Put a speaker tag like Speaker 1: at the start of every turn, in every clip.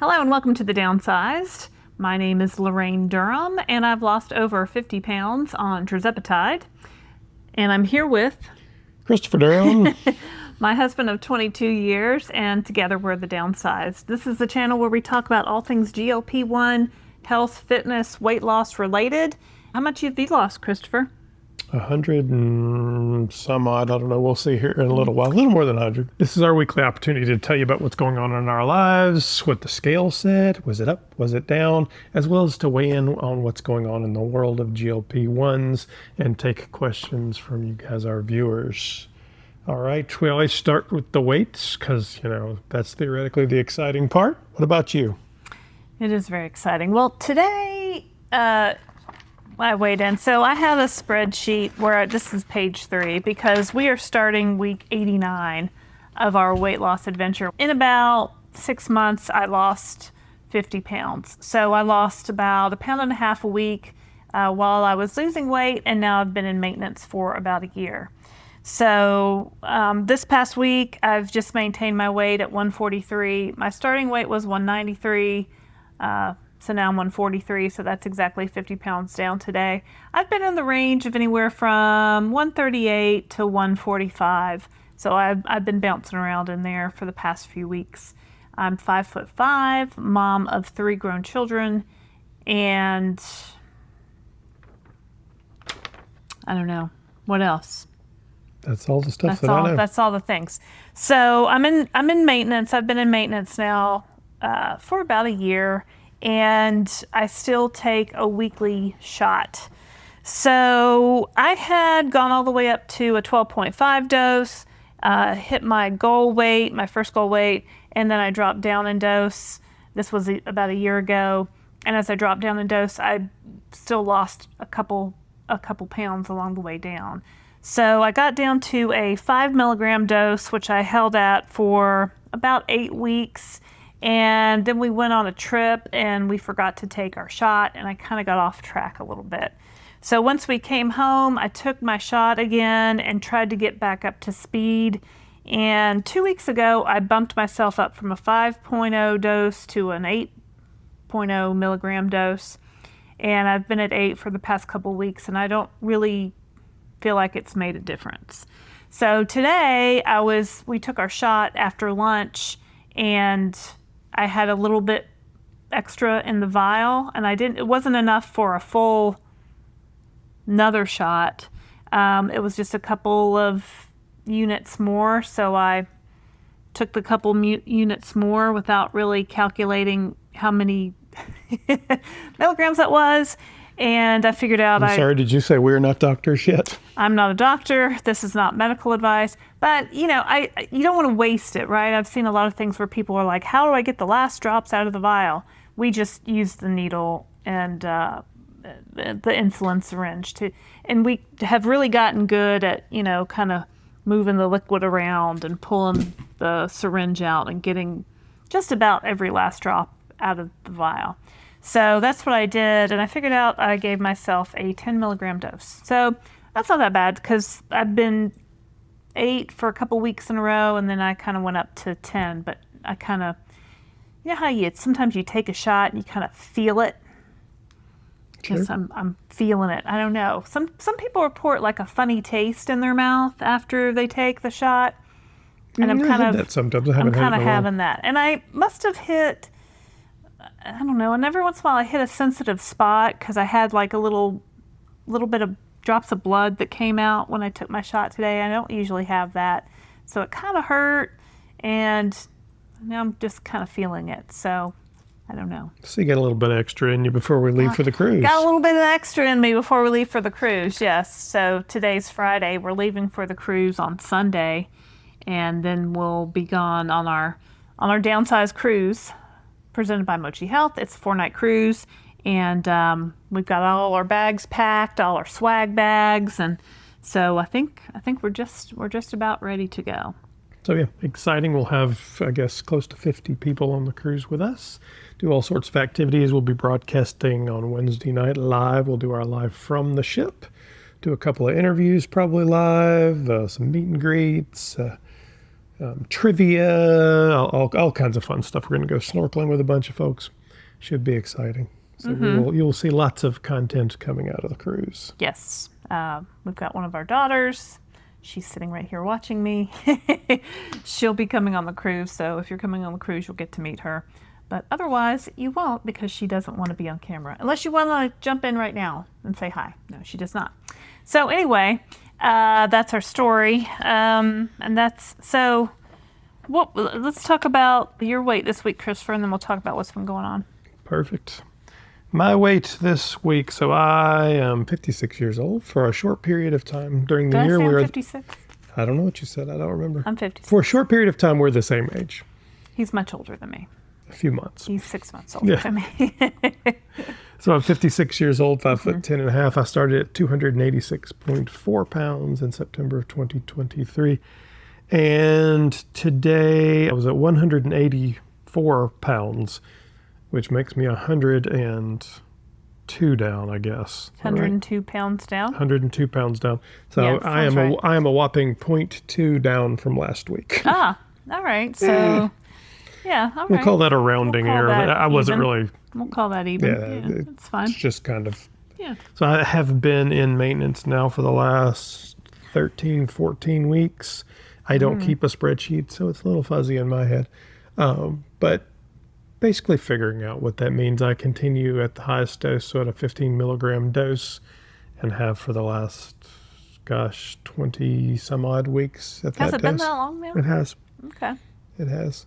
Speaker 1: Hello and welcome to the Downsized. My name is Laraine Durham and I've lost over 50 pounds on Tirzepatide. And I'm here with
Speaker 2: Christopher Durham.
Speaker 1: my husband of 22 years, and together we're the Downsized. This is the channel where we talk about all things GLP-1, health, fitness, weight loss related. How much have you lost, Christopher?
Speaker 2: 100 and some odd. I don't know. We'll see here in a little while. A little more than 100. This is our weekly opportunity to tell you about what's going on in our lives, what the scale said, was it up, was it down, as well as to weigh in on what's going on in the world of GLP-1s and take questions from you guys, our viewers. All right. We always start with the weights because, that's theoretically the exciting part. What about you?
Speaker 1: It is very exciting. Well, today, I weighed in. So I have a spreadsheet where this is page 3 because we are starting week 89 of our weight loss adventure. In about 6 months, I lost 50 pounds. So I lost about 1.5 pounds a week while I was losing weight, and now I've been in maintenance for about a year. So this past week, I've just maintained my weight at 143. My starting weight was 193. So now I'm 143, so that's exactly 50 pounds down today. I've been in the range of anywhere from 138 to 145. So I've been bouncing around in there for the past few weeks. I'm 5'5", mom of 3 grown children, and I don't know what else.
Speaker 2: That's all the stuff that I know.
Speaker 1: That's all the things. So I'm in maintenance. I've been in maintenance now for about a year. And I still take a weekly shot. So I had gone all the way up to a 12.5 dose, hit my goal weight, my first goal weight, and then I dropped down in dose. This was about a year ago. And as I dropped down in dose, I still lost a couple pounds along the way down. So I got down to a 5 milligram dose, which I held at for about 8 weeks. And then we went on a trip and we forgot to take our shot, and I kind of got off track a little bit. So once we came home, I took my shot again and tried to get back up to speed. And 2 weeks ago, I bumped myself up from a 5.0 dose to an 8.0 milligram dose. And I've been at 8 for the past couple weeks, and I don't really feel like it's made a difference. So today we took our shot after lunch, and I had a little bit extra in the vial, and it wasn't enough for a full another shot. It was just a couple of units more, so I took the couple units more without really calculating how many milligrams that was, and I figured out
Speaker 2: I'm sorry, did you say we're not doctors yet?
Speaker 1: I'm not a doctor. This is not medical advice. But, you don't want to waste it, right? I've seen a lot of things where people are like, how do I get the last drops out of the vial? We just use the needle and the insulin syringe and we have really gotten good at, kind of moving the liquid around and pulling the syringe out and getting just about every last drop out of the vial. So that's what I did, and I figured out I gave myself a 10 milligram dose. So that's not that bad because I've been 8 for a couple weeks in a row, and then I kind of went up to 10. But I kind of, how sometimes you take a shot and you kind of feel it. Because
Speaker 2: Sure.
Speaker 1: I'm feeling it. I don't know. Some people report like a funny taste in their mouth after they take the shot, and I'm kind of
Speaker 2: that sometimes. I haven't had it in a while.
Speaker 1: having that, and I must have hit. I don't know, and every once in a while I hit a sensitive spot because I had like a little bit of drops of blood that came out when I took my shot today. I don't usually have that. So it kind of hurt, and now I'm just kind of feeling it. So I don't know.
Speaker 2: So you got a little bit extra in you before we leave for the cruise.
Speaker 1: Got a little bit of extra in me before we leave for the cruise, yes. So today's Friday. We're leaving for the cruise on Sunday, and then we'll be gone on our Downsized cruise presented by Mochi Health. It's a 4-night cruise, and we've got all our bags packed, all our swag bags, and so I think we're just about ready to go.
Speaker 2: So yeah, exciting. We'll have, I guess, close to 50 people on the cruise with us. Do all sorts of activities. We'll be broadcasting on Wednesday night live. We'll do our live from the ship. Do a couple of interviews, probably live, some meet and greets. trivia, all kinds of fun stuff. We're going to go snorkeling with a bunch of folks. Should be exciting. So you'll see lots of content coming out of the cruise.
Speaker 1: Yes. We've got one of our daughters. She's sitting right here watching me. She'll be coming on the cruise, so if you're coming on the cruise, you'll get to meet her. But otherwise, you won't, because she doesn't want to be on camera. Unless you want to jump in right now and say hi. No, she does not. So anyway, that's our story. And that's, so let's talk about your weight this week, Christopher, and then we'll talk about what's been going on.
Speaker 2: Perfect. My weight this week, so I am 56 years old. For a short period of time during the year,
Speaker 1: we
Speaker 2: were
Speaker 1: 56.
Speaker 2: I don't know what you said. I don't remember.
Speaker 1: I'm 56.
Speaker 2: For a short period of time, we're the same age.
Speaker 1: He's much older than me.
Speaker 2: A few months.
Speaker 1: He's 6 months older than me.
Speaker 2: So I'm 56 years old, 5'10.5". I started at 286.4 pounds in September of 2023. And today I was at 184 pounds, which makes me 102 down, I guess.
Speaker 1: 102 pounds down?
Speaker 2: 102 pounds down. So
Speaker 1: Yeah,
Speaker 2: I am a whopping 0.2 down from last week.
Speaker 1: Ah, all right. So, yeah, all right.
Speaker 2: We'll call that a rounding error. I wasn't really...
Speaker 1: We'll call that even. Yeah, that's fine.
Speaker 2: It's just kind of...
Speaker 1: Yeah.
Speaker 2: So I have been in maintenance now for the last 13, 14 weeks. I don't keep a spreadsheet, so it's a little fuzzy in my head. But basically figuring out what that means. I continue at the highest dose, so at a 15 milligram dose, and have for the last, 20 some odd weeks at that dose.
Speaker 1: Has it been that long now?
Speaker 2: It has.
Speaker 1: Okay.
Speaker 2: It has.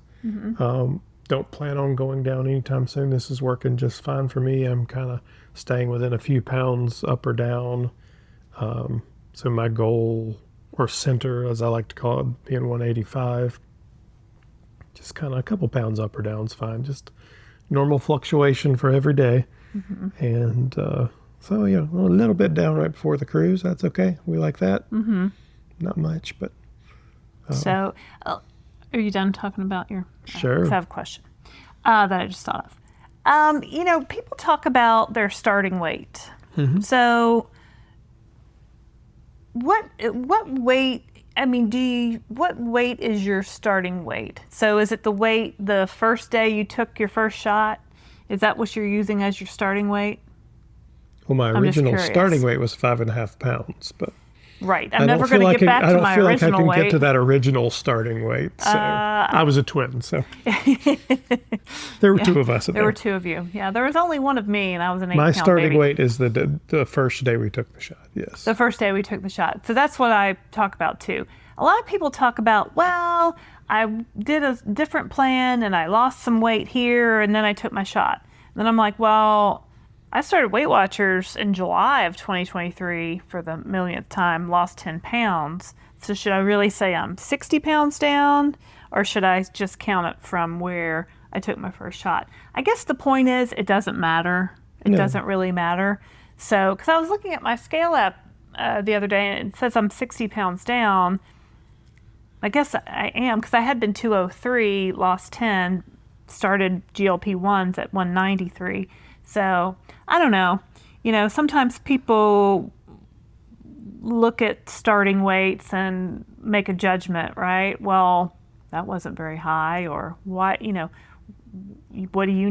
Speaker 2: Don't plan on going down anytime soon. This is working just fine for me. I'm kind of staying within a few pounds up or down. So my goal, or center, as I like to call it, being 185. Just kind of a couple pounds up or down is fine. Just normal fluctuation for every day. And so, a little bit down right before the cruise. That's okay. We like that. Not much, but...
Speaker 1: So, are you done talking about your...
Speaker 2: Sure.
Speaker 1: I have a question that I just thought of. People talk about their starting weight. So, what weight... what weight is your starting weight? So is it the weight the first day you took your first shot? Is that what you're using as your starting weight?
Speaker 2: Well, my original starting weight was 5.5 pounds, but
Speaker 1: right. I'm never going to get back to my original weight. I don't feel like I can
Speaker 2: get to that original starting weight. So I was a twin, so there were two of us.
Speaker 1: There were two of you. Yeah, there was only one of me, and I was an 8-pound
Speaker 2: baby. My starting
Speaker 1: baby.
Speaker 2: weight is the first day we took the shot. Yes.
Speaker 1: The first day we took the shot. So that's what I talk about too. A lot of people talk about, well, I did a different plan and I lost some weight here and then I took my shot. And then I'm like, well, I started Weight Watchers in July of 2023 for the millionth time, lost 10 pounds. So should I really say I'm 60 pounds down, or should I just count it from where I took my first shot? I guess the point is it doesn't matter. It doesn't really matter. So, because I was looking at my scale app the other day and it says I'm 60 pounds down. I guess I am, because I had been 203, lost 10, started GLP-1s at 193. So I don't know. Sometimes people look at starting weights and make a judgment, right? Well, that wasn't very high, or what do you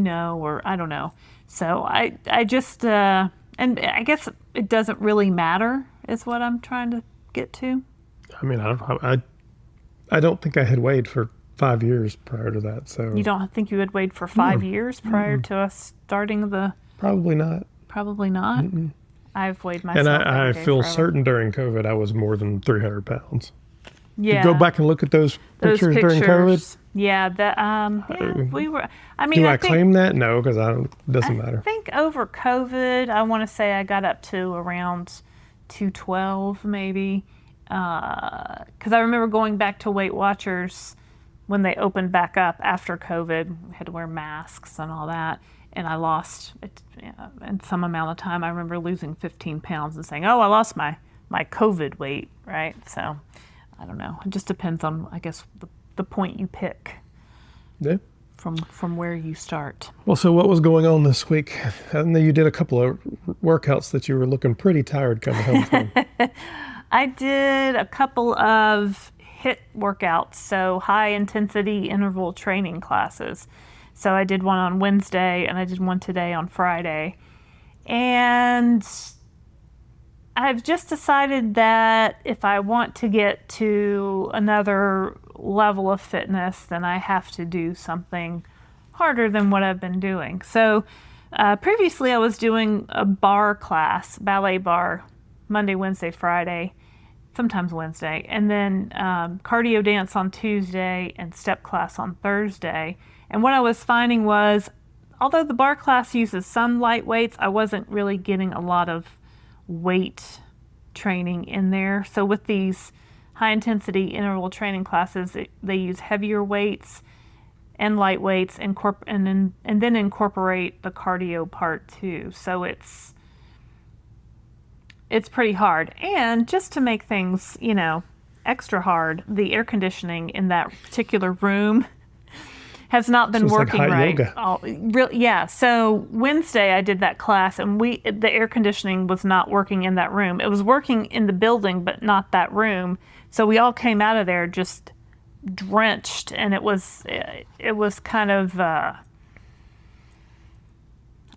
Speaker 1: know, or I don't know. So I just, and I guess it doesn't really matter is what I'm trying to get to.
Speaker 2: I don't think I had weighed for 5 years prior to that. So
Speaker 1: you don't think you had weighed for 5 years prior to us starting the...
Speaker 2: Probably not.
Speaker 1: Probably not? I've weighed myself.
Speaker 2: And I feel certain during COVID I was more than 300 pounds.
Speaker 1: Yeah.
Speaker 2: You go back and look at those pictures during COVID.
Speaker 1: Yeah, we were.
Speaker 2: Do I claim that? No, because it doesn't matter.
Speaker 1: I think over COVID, I want to say I got up to around 212 maybe. Because I remember going back to Weight Watchers when they opened back up after COVID. We had to wear masks and all that. And I lost it in some amount of time. I remember losing 15 pounds and saying, oh, I lost my COVID weight, right? So I don't know. It just depends on, I guess, the point you pick.
Speaker 2: Yeah.
Speaker 1: From where you start.
Speaker 2: Well, so what was going on this week? I know you did a couple of workouts that you were looking pretty tired coming home from.
Speaker 1: I did a couple of HIIT workouts, so high intensity interval training classes. So I did one on Wednesday and I did one today on Friday. And I've just decided that if I want to get to another level of fitness, then I have to do something harder than what I've been doing. So previously I was doing a barre class, ballet barre, Monday, Wednesday, Friday, sometimes Wednesday, and then cardio dance on Tuesday and step class on Thursday. And what I was finding was, although the barre class uses some light weights, I wasn't really getting a lot of weight training in there. So with these high intensity interval training classes, they use heavier weights and light weights and then incorporate the cardio part too. So it's pretty hard. And just to make things, extra hard, the air conditioning in that particular room has not been working right. Yeah. So Wednesday I did that class, and the air conditioning was not working in that room. It was working in the building, but not that room. So we all came out of there just drenched, and it was kind of I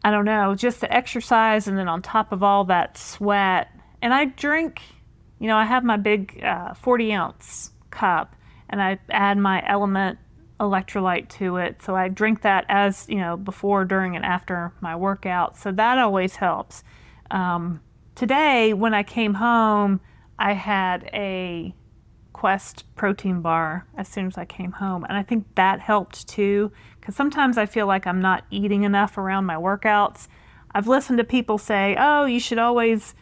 Speaker 1: don't know, just the exercise, and then on top of all that sweat. And I drink, I have my big 40-ounce cup, and I add my Element electrolyte to it. So I drink that as, before, during, and after my workout. So that always helps. Today, when I came home, I had a Quest protein bar as soon as I came home. And I think that helped too, because sometimes I feel like I'm not eating enough around my workouts. I've listened to people say, oh, you should always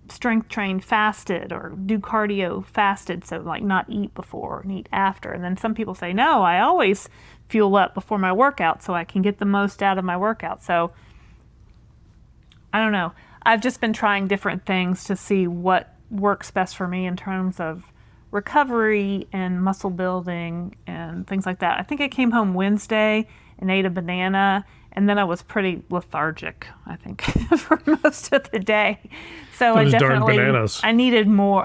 Speaker 1: strength train fasted or do cardio fasted, so like not eat before and eat after. And then some people say, no, I always fuel up before my workout so I can get the most out of my workout. So I don't know. I've just been trying different things to see what works best for me in terms of recovery and muscle building and things like that. I think I came home Wednesday and ate a banana, and then I was pretty lethargic, I think, for most of the day. So
Speaker 2: Those darn bananas.
Speaker 1: I needed more,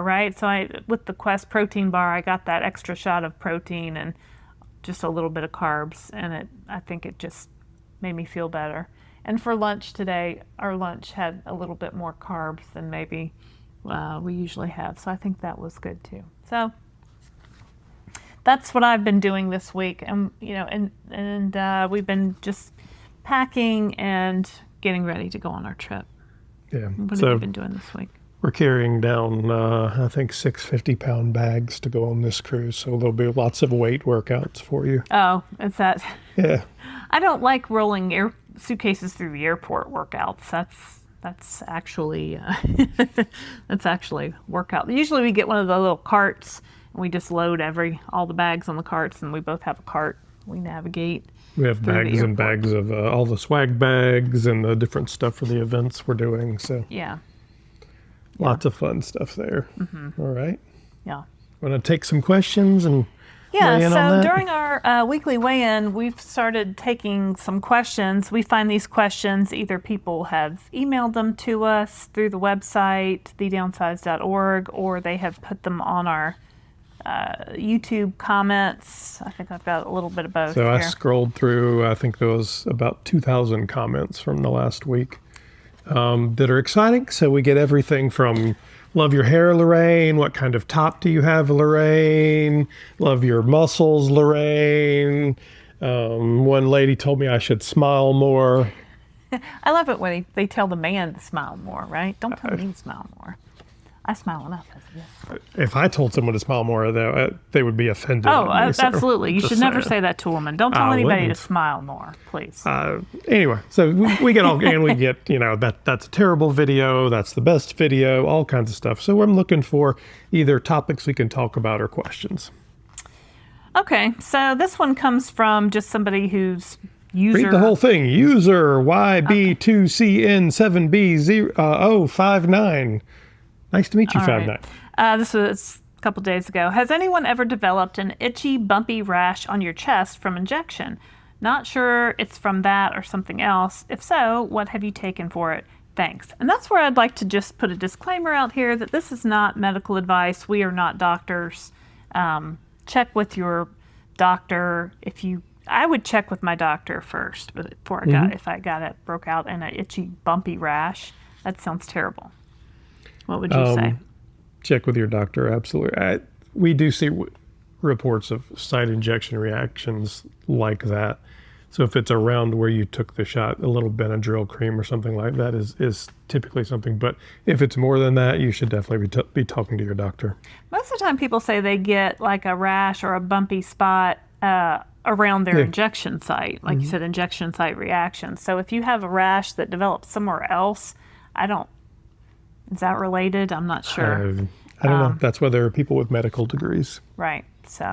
Speaker 1: right? So with the Quest protein bar, I got that extra shot of protein and just a little bit of carbs, and I think it just made me feel better. And for lunch today, our lunch had a little bit more carbs than maybe we usually have. So I think that was good too. So that's what I've been doing this week. And, we've been just packing and getting ready to go on our trip.
Speaker 2: Yeah.
Speaker 1: What have you been doing this week?
Speaker 2: We're carrying down, I think, 6 50-pound bags to go on this cruise. So there'll be lots of weight workouts for you.
Speaker 1: Oh, is that?
Speaker 2: Yeah.
Speaker 1: I don't like rolling suitcases through the airport workouts. That's actually workout. Usually we get one of the little carts, and we just load all the bags on the carts, and we both have a cart. We navigate.
Speaker 2: We have bags and bags of all the swag bags and the different stuff for the events we're doing. So
Speaker 1: yeah,
Speaker 2: lots of fun stuff there. Mm-hmm. All right.
Speaker 1: Yeah.
Speaker 2: Want to take some questions and
Speaker 1: yeah.
Speaker 2: weigh in
Speaker 1: So
Speaker 2: on that?
Speaker 1: during our weekly weigh-in, we've started taking some questions. We find these questions, either people have emailed them to us through the website, thedownsized.org, or they have put them on our YouTube comments. I think I've got a little bit of both.
Speaker 2: So I
Speaker 1: here.
Speaker 2: scrolled through, I think there was about 2,000 comments from the last week that are exciting. So we get everything from love your hair, Laraine. What kind of top do you have, Laraine? Love your muscles, Laraine. One lady told me I should smile more.
Speaker 1: I love it when they tell the man to smile more, right? Don't tell me to smile more. I smile enough as it is.
Speaker 2: If I told someone to smile more, they would be offended.
Speaker 1: Oh, absolutely. You should never say that to a woman. Don't tell anybody
Speaker 2: wouldn't.
Speaker 1: to smile more, please.
Speaker 2: Anyway, so we get all, and we get, that's a terrible video, that's the best video, all kinds of stuff. So I'm looking for either topics we can talk about or questions.
Speaker 1: Okay, so this one comes from just somebody who's user.
Speaker 2: Read the whole thing. User YB2CN7B059. Nice to meet you,
Speaker 1: All
Speaker 2: 59.
Speaker 1: right. This was a couple days ago. Has anyone ever developed an itchy, bumpy rash on your chest from injection? Not sure it's from that or something else. If so, what have you taken for it? Thanks. And that's where I'd like to just put a disclaimer out here that this is not medical advice. We are not doctors. Check with your doctor. I would check with my doctor first before if I broke out in an itchy, bumpy rash. That sounds terrible. What would you say?
Speaker 2: Check with your doctor, absolutely. We do see reports of site injection reactions like that. So if it's around where you took the shot, a little Benadryl cream or something like that is typically something. But if it's more than that, you should definitely be talking to your doctor.
Speaker 1: Most of the time people say they get like a rash or a bumpy spot around their injection site. Like you said, injection site reaction. So if you have a rash that develops somewhere else, is that related? I'm not sure.
Speaker 2: I don't know. That's why there are people with medical degrees.
Speaker 1: Right. So,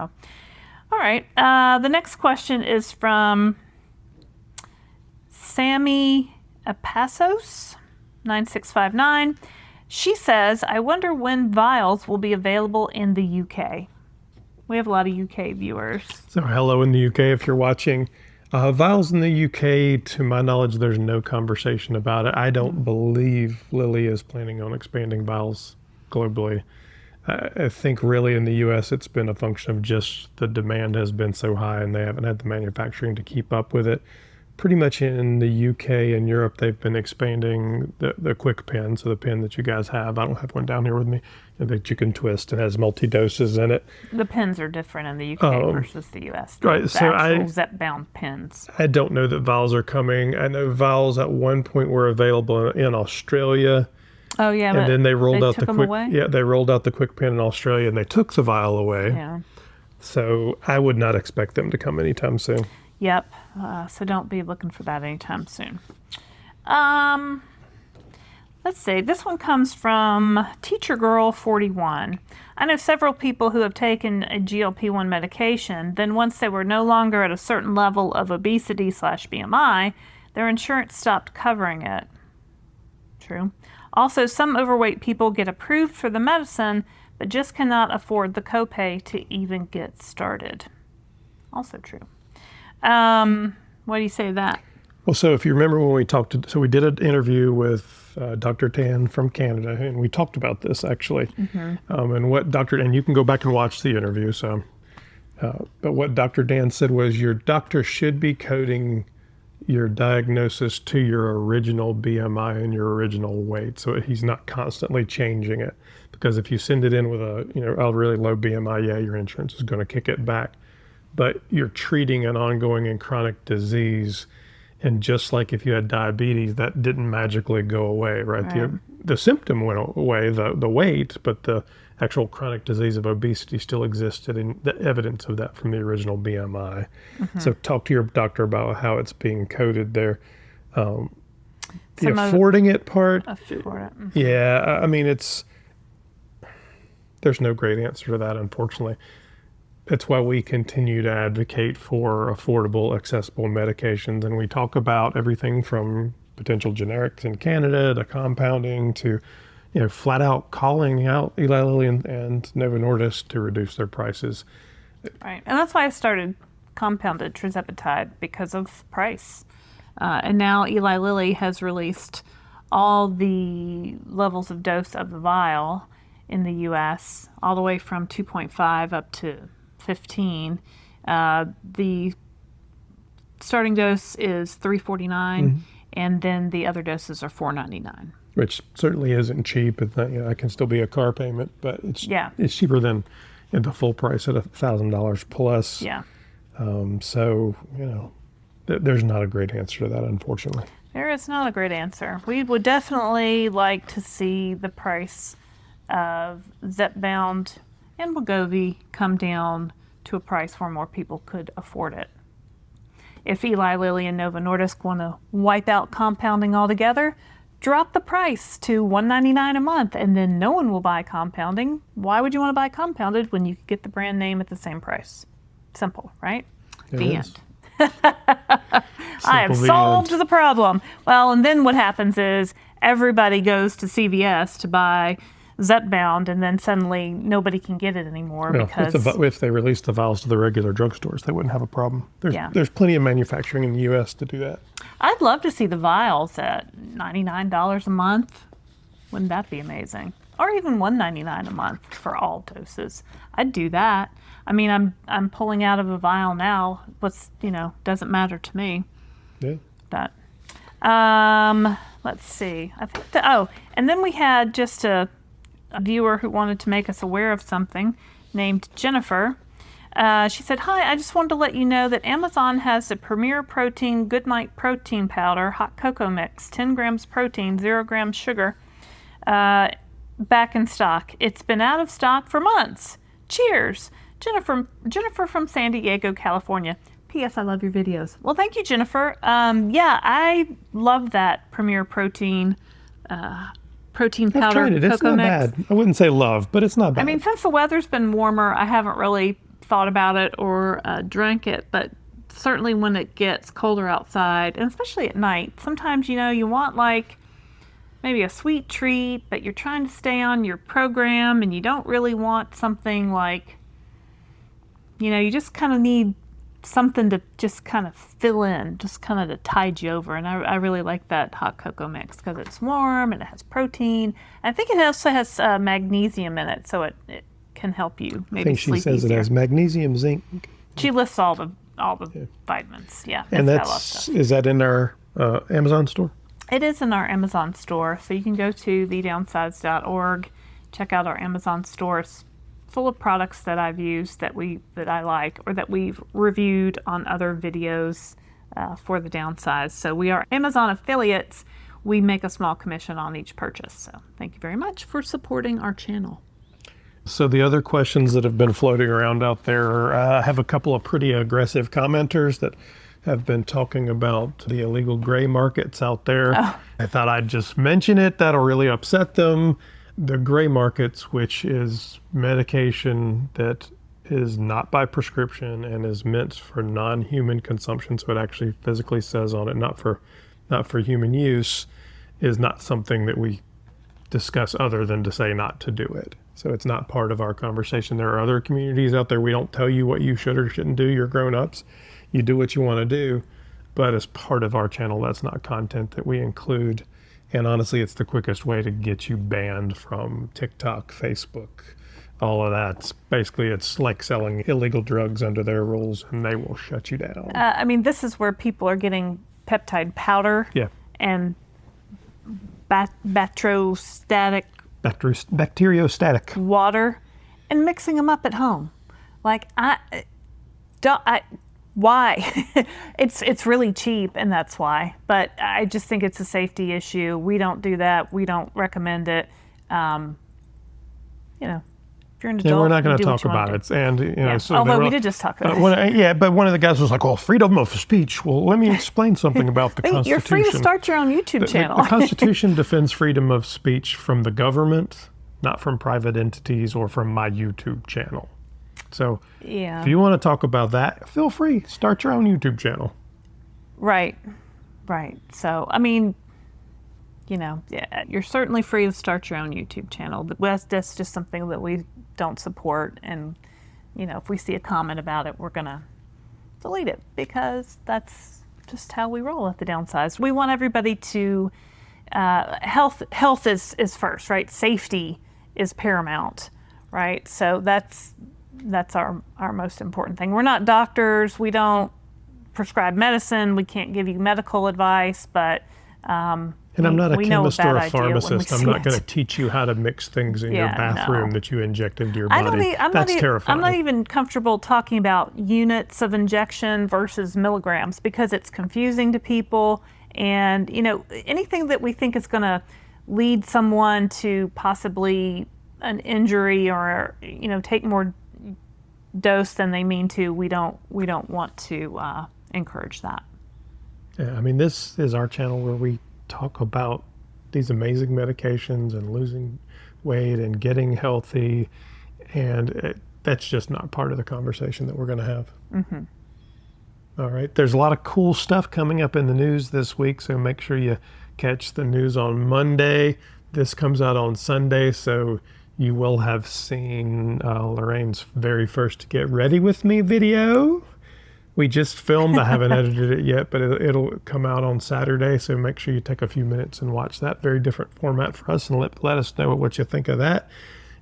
Speaker 1: all right. The next question is from Sammy Apasos, 9659. She says, I wonder when Vials will be available in the UK. We have a lot of UK viewers.
Speaker 2: So hello in the UK if you're watching. Vials in the UK, to my knowledge, there's no conversation about it. I don't believe Lilly is planning on expanding Vials globally. I think really in the US it's been a function of just the demand has been so high and they haven't had the manufacturing to keep up with it. Pretty much in the UK and Europe, they've been expanding the quick pen. So the pen that you guys have, I don't have one down here with me, that you can twist and has multi-doses in it.
Speaker 1: The pens are different in the UK versus the US.
Speaker 2: Right. So
Speaker 1: actual Zep-bound pens.
Speaker 2: I don't know that Vials are coming. I know Vials at one point were available in Australia.
Speaker 1: Oh yeah,
Speaker 2: and then they rolled out the quick.
Speaker 1: Away?
Speaker 2: Yeah, they rolled out the quick pen in Australia, and they took the vial away.
Speaker 1: Yeah.
Speaker 2: So I would not expect them to come anytime soon.
Speaker 1: Yep. So don't be looking for that anytime soon. Let's see. This one comes from Teacher Girl 41. I know several people who have taken a GLP-1 medication. Then once they were no longer at a certain level of obesity/BMI, their insurance stopped covering it. True. Also, some overweight people get approved for the medicine, but just cannot afford the copay to even get started. Also true. What do you say to that?
Speaker 2: Well, so if you remember when we so we did an interview with Dr. Tan from Canada, and we talked about this actually. And what and you can go back and watch the interview. So, but what Dr. Dan said was your doctor should be coding your diagnosis to your original BMI and your original weight, so he's not constantly changing it. Because if you send it in with a really low BMI, your insurance is going to kick it back. But you're treating an ongoing and chronic disease, and just like if you had diabetes, that didn't magically go away, right? The symptom went away, the weight, but the actual chronic disease of obesity still existed, and the evidence of that from the original BMI. So talk to your doctor about how it's being coded there. The affording it part, yeah, I mean, there's no great answer to that, unfortunately. That's why we continue to advocate for affordable, accessible medications, and we talk about everything from potential generics in Canada to compounding to flat out calling out Eli Lilly and Novo Nordisk to reduce their prices.
Speaker 1: Right. And that's why I started compounded Tirzepatide, because of price. And now Eli Lilly has released all the levels of dose of the vial in the U.S., all the way from 2.5 up to 15. The starting dose is $349, and then the other doses are $499. Which
Speaker 2: certainly isn't cheap. It can still be a car payment, but it's cheaper than the full price at $1,000 plus.
Speaker 1: Yeah.
Speaker 2: So there's not a great answer to that, unfortunately.
Speaker 1: There is not a great answer. We would definitely like to see the price of Zepbound and Wegovy come down to a price where more people could afford it. If Eli Lilly and Novo Nordisk want to wipe out compounding altogether, drop the price to $199 a month, and then no one will buy compounding. Why would you want to buy compounded when you could get the brand name at the same price? Simple, right? The end. I have solved the problem. Well, and then what happens is everybody goes to CVS to buy Zepbound, and then suddenly nobody can get it anymore because
Speaker 2: if they released the vials to the regular drugstores, they wouldn't have a problem. There's plenty of manufacturing in the U.S. to do that.
Speaker 1: I'd love to see the vials at $99 a month. Wouldn't that be amazing? Or even $199 a month for all doses. I'd do that. I mean, I'm pulling out of a vial now. Doesn't matter to me.
Speaker 2: Yeah.
Speaker 1: That. Let's see. I think and then we had just a viewer who wanted to make us aware of something named Jennifer. She said, "Hi, I just wanted to let you know that Amazon has the Premier Protein Goodnight Protein Powder Hot Cocoa Mix, 10 grams protein, 0 grams sugar, back in stock. It's been out of stock for months. Cheers, Jennifer from San Diego, California. P.S. I love your videos." Well, thank you, Jennifer. I love that Premier Protein protein powder.
Speaker 2: I've tried it. It's not bad. I wouldn't say love, but it's not bad.
Speaker 1: I mean, since the weather's been warmer, I haven't really thought about it or drank it, but certainly when it gets colder outside, and especially at night, sometimes, you want like maybe a sweet treat, but you're trying to stay on your program and you don't really want something like, you just kind of need something to just kind of fill in, just kind of to tide you over. And I really like that hot cocoa mix because it's warm and it has protein. I think it also has magnesium in it, so it can help you maybe sleep easier. I think she says
Speaker 2: it has magnesium, zinc.
Speaker 1: She lists all the vitamins. Yeah.
Speaker 2: And is that in our Amazon store?
Speaker 1: It is in our Amazon store. So you can go to thedownsized.org, check out our Amazon store. It's full of products that I've used that I like or that we've reviewed on other videos for the Downsized. So we are Amazon affiliates. We make a small commission on each purchase. So thank you very much for supporting our channel.
Speaker 2: So the other questions that have been floating around out there, I have a couple of pretty aggressive commenters that have been talking about the illegal gray markets out there. Oh. I thought I'd just mention it. That'll really upset them. The gray markets, which is medication that is not by prescription and is meant for non-human consumption, so it actually physically says on it, not for human use, is not something that we discuss other than to say not to do it. So it's not part of our conversation. There are other communities out there. We don't tell you what you should or shouldn't do. You're grown-ups. You do what you want to do. But as part of our channel, that's not content that we include. And honestly, it's the quickest way to get you banned from TikTok, Facebook, all of that. Basically, it's like selling illegal drugs under their rules, and they will shut you down.
Speaker 1: This is where people are getting peptide powder and bacteriostatic water and mixing them up at home. Like, why? It's really cheap, and that's why. But I just think it's a safety issue. We don't do that. We don't recommend it. If you're an adult,
Speaker 2: we're not going to talk about it. And
Speaker 1: so although we did just talk about
Speaker 2: it. But one of the guys was like, "Well, freedom of speech." Well, let me explain something about the Constitution.
Speaker 1: You're free to start your own YouTube channel.
Speaker 2: The Constitution defends freedom of speech from the government, not from private entities or from my YouTube channel. So if you want to talk about that, feel free. Start your own YouTube channel.
Speaker 1: Right. So, you're certainly free to start your own YouTube channel. That's just something that we don't support. And, if we see a comment about it, we're going to delete it because that's just how we roll at the Downsized. We want everybody to, health is first, right? Safety is paramount, right? So that's our most important thing. We're not doctors. We don't prescribe medicine. We can't give you medical advice, but
Speaker 2: and I'm not a chemist or a pharmacist. I'm not going to teach you how to mix things in your bathroom that you inject into your body. That's terrifying.
Speaker 1: I'm not even comfortable talking about units of injection versus milligrams because it's confusing to people. And, anything that we think is going to lead someone to possibly an injury or, take more dose than they mean to, we don't want to encourage that.
Speaker 2: Yeah, this is our channel where we talk about these amazing medications and losing weight and getting healthy, and that's just not part of the conversation that we're going to have.
Speaker 1: Mm-hmm.
Speaker 2: All right, there's a lot of cool stuff coming up in the news this week, so make sure you catch the news on Monday. This comes out on Sunday, so you will have seen Lorraine's very first Get Ready With Me video. We just filmed. I haven't edited it yet, but it'll come out on Saturday, so make sure you take a few minutes and watch that. Very different format for us, and let us know what you think of that.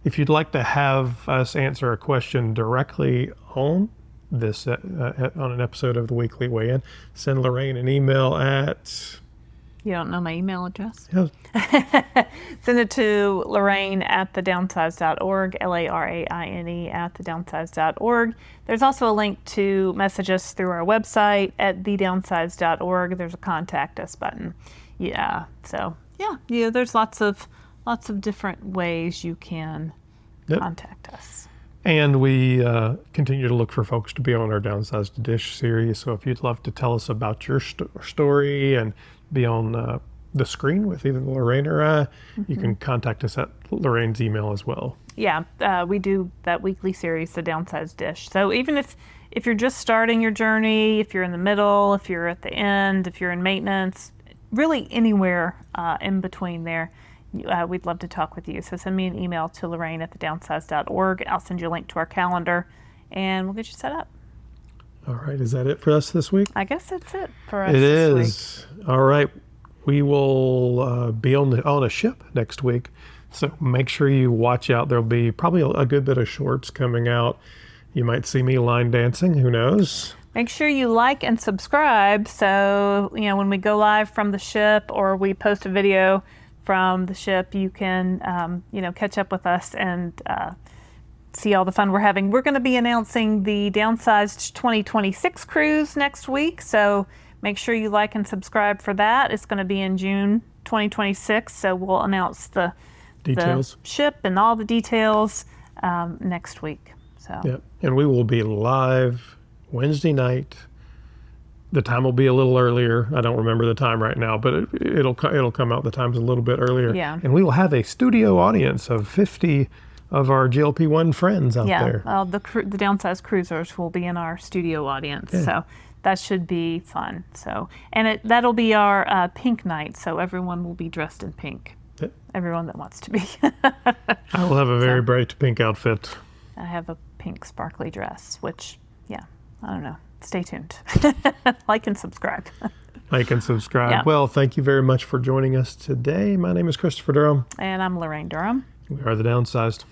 Speaker 2: If you'd like to have us answer a question directly on this on an episode of the Weekly Weigh-In, send Laraine an email at...
Speaker 1: You don't know my email address?
Speaker 2: Yeah.
Speaker 1: Send it to Laraine at thedownsized.org, Laraine at thedownsized.org. There's also a link to message us through our website at thedownsized.org. There's a contact us button. Yeah. So yeah, there's lots of different ways you can contact us. And
Speaker 2: we continue to look for folks to be on our Downsized Dish series. So if you'd love to tell us about your story and be on the screen with either Laraine or I, you can contact us at Lorraine's email as well. Yeah,
Speaker 1: we do that weekly series, The Downsized Dish. So even if you're just starting your journey, if you're in the middle, if you're at the end, if you're in maintenance, really anywhere in between there, we'd love to talk with you. So send me an email to Laraine at thedownsized.org. I'll send you a link to our calendar, and we'll get you set up.
Speaker 2: All right. Is that it for us this week?
Speaker 1: I guess that's it for us this week. It is.
Speaker 2: All right. We will be on a ship next week. So make sure you watch out. There'll be probably a good bit of shorts coming out. You might see me line dancing. Who knows?
Speaker 1: Make sure you like and subscribe. So, when we go live from the ship or we post a video from the ship, you can, catch up with us and see all the fun we're having. We're going to be announcing the Downsized 2026 cruise next week, so make sure you like and subscribe for that. It's going to be in June 2026, so we'll announce the ship and all the details next week. So
Speaker 2: yeah, and we will be live Wednesday night. The time will be a little earlier. I don't remember the time right now, but it'll come out. The time's a little bit earlier.
Speaker 1: Yeah,
Speaker 2: and we will have a studio audience of 50 of our GLP-1 friends out there.
Speaker 1: Yeah, the Downsized Cruisers will be in our studio audience, so that should be fun. So, and that'll be our pink night, so everyone will be dressed in pink. Yep. Everyone that wants to be.
Speaker 2: I will have a very bright pink outfit.
Speaker 1: I have a pink sparkly dress, which, I don't know. Stay tuned. Like and subscribe.
Speaker 2: Like and subscribe. Yeah. Well, thank you very much for joining us today. My name is Christopher Durham.
Speaker 1: And I'm Laraine Durham.
Speaker 2: We are The Downsized.